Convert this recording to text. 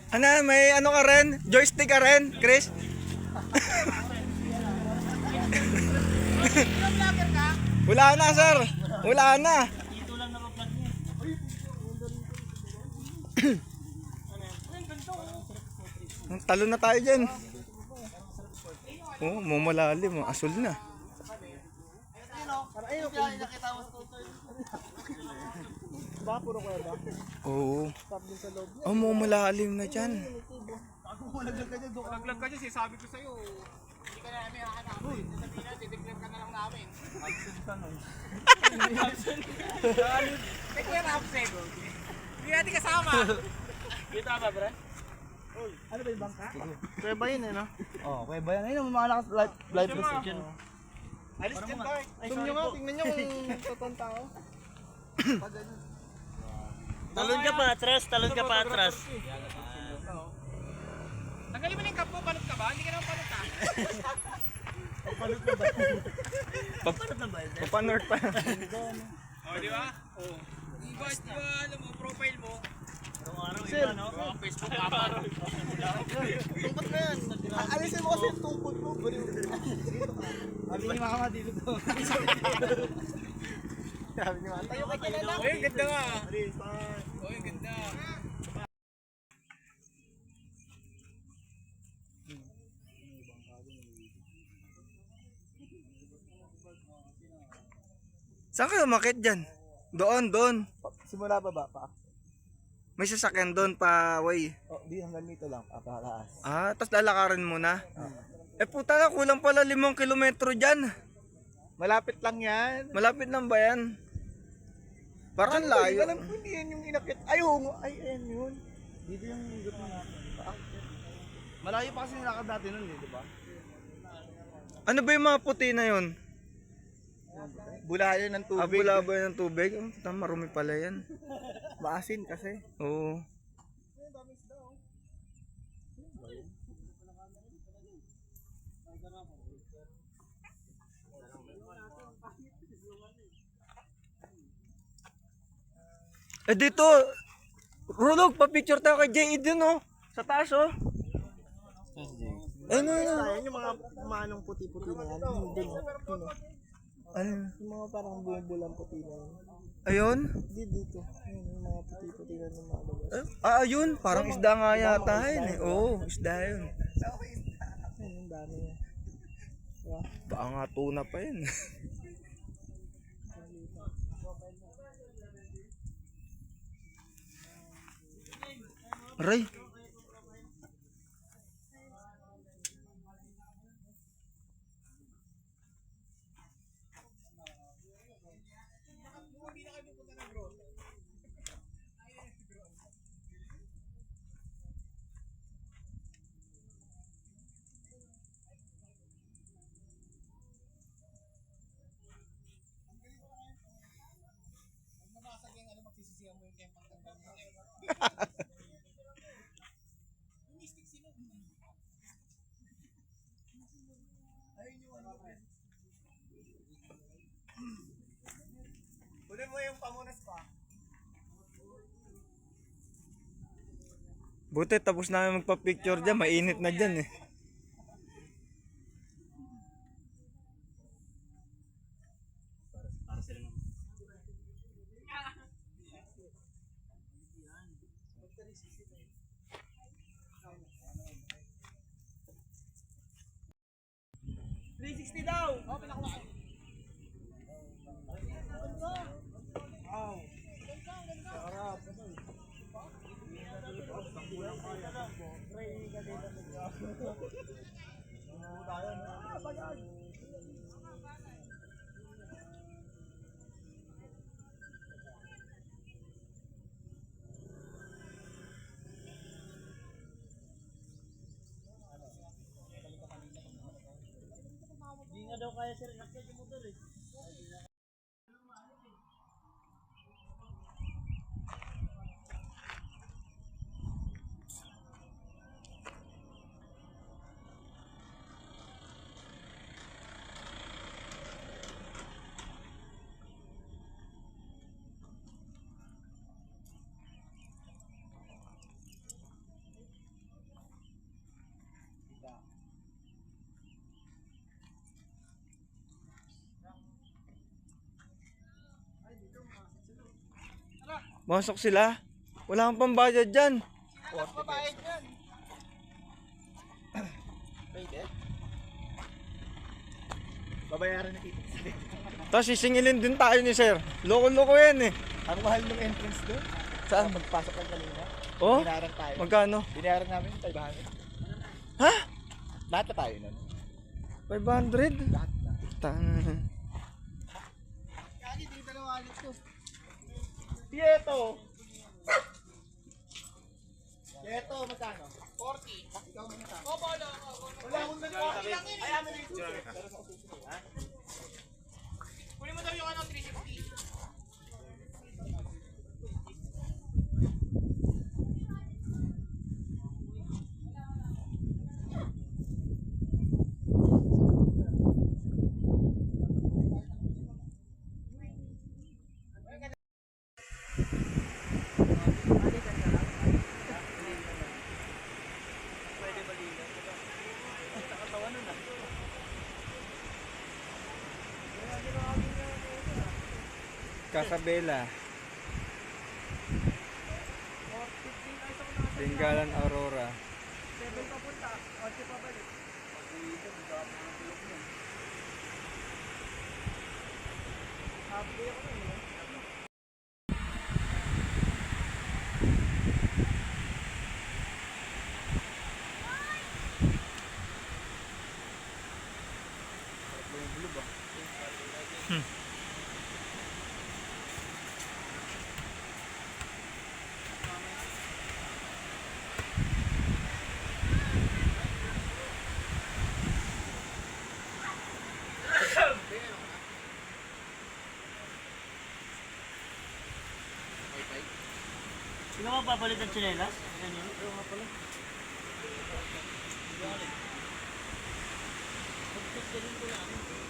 Ano, may ano ka rin? Joystick ka rin, Chris? Wala na, sir. Wala na. Dito lang naka-plug niya. Talo na tayo dyan. Oh, mamalalim. Asul na. Ayun, nakita mo sa tutoy. Ba, puro kuya ba? Oo. Tap din sa loob. Oh, mamalalim na dyan. Naglag ka dyan, sinasabi ko sa'yo. Hindi ka na namin hahanapin. Sasabihin na, dideclare ka na lang namin. Absent ka nun. Declare absent. Hindi natin kasama. Dito ba, bre? Ano ba yung bangka? Kuya ba yun eh, no? Oo, kuya ba yan? Ayun, mga life restriction. Alis dyan ba? Zoom nyo nga, tingnan nyo kung totoong tao. Talon ka pa atras, talon ka pa atras. Tanggalin mo na yung cup mo, balot ka ba? Hindi ka naman balot ha? Papanot na ba? Papanot na ba? Papanort pa. O, di ba? Oo. Di ba, alam mo, profile mo? Araw-araw iba, no? Facebook ka. Tungkot na yan. Alisin mo kasi yung tungkot mo. Sabi ni mama dito to. Sabi ni mama. Tayo kay na lang. Uy, ganda nga. Uy, ganda. Saan kayo umakit dyan? Doon. Simula baba pa. May sasakyan doon pa way. Oh, di hanggang dito lang. Pataas. Ah, tapos lalakarin mo na. Eh puta na, kulang pala 5 kilometro dyan. Malapit lang yan. Malapit lang ba yan? Parang layo. Alam ko hindi yan yung inakit. Ayun, ay ayan yun. Dito yung lugar na. Malayo pa kasi nilakad natin nun eh, di ba? Ano ba yung mga puti na yun? Bulayan ng tubig. Abula ba yung tubig? Oh, marumi pala yan. Maasin kasi. Oo. Eh dito, Rulog, pa-picture tayo kay J.E. din oh. Sa taas oh. Ano Ayan yung mga manong puti-puti na yan. Hindi mo. Ano? Yung mga parang bumubulang puti na yan. Ayun? Hindi dito. Ayan, yung mga puti-puti na lumalabas. Ayun. Parang isda nga yata yun eh. Oo, isda yun. Ayan, yung dami yan. Diba? Baka nga tuna pa yun. Aray. Kunin mo yung pamunas pa. Buti tapos namin magpa-picture dyan. Mainit na dyan eh. Para sila naman. $360 daw. Oh, pinakuha. kaya sir, inakyat yung motor eh. Masok sila. Wala kang pambayad dyan. Anak babayad yan. Pwede? Babayaran na dito. Tapos sisingilin din tayo ni sir. Loko-loko yan eh. Ang mahal ng entrance doon. Saan? Magpasok lang kanina. Oh? Binayaran tayo. Magkano? Binayaran namin 500. Ha? Lahat na tayo nun. 500? Lahat na. Kagi, dito na wallet ko. Pieto! Pieto, magkano? 40. Ikaw mo magkano? Wala akong nag-40 lang yun. Ayaw mo dito. Pero sa susunod, ha? Kunin mo daw yung ano, 360. Casabela. Benggalan Aurora. 7 papunta, 8 pabalik. Happy ako na yun. Sino ka papalit ng tsinelas? Ano yun? Oo nga pala. Pagkakasin ko lang.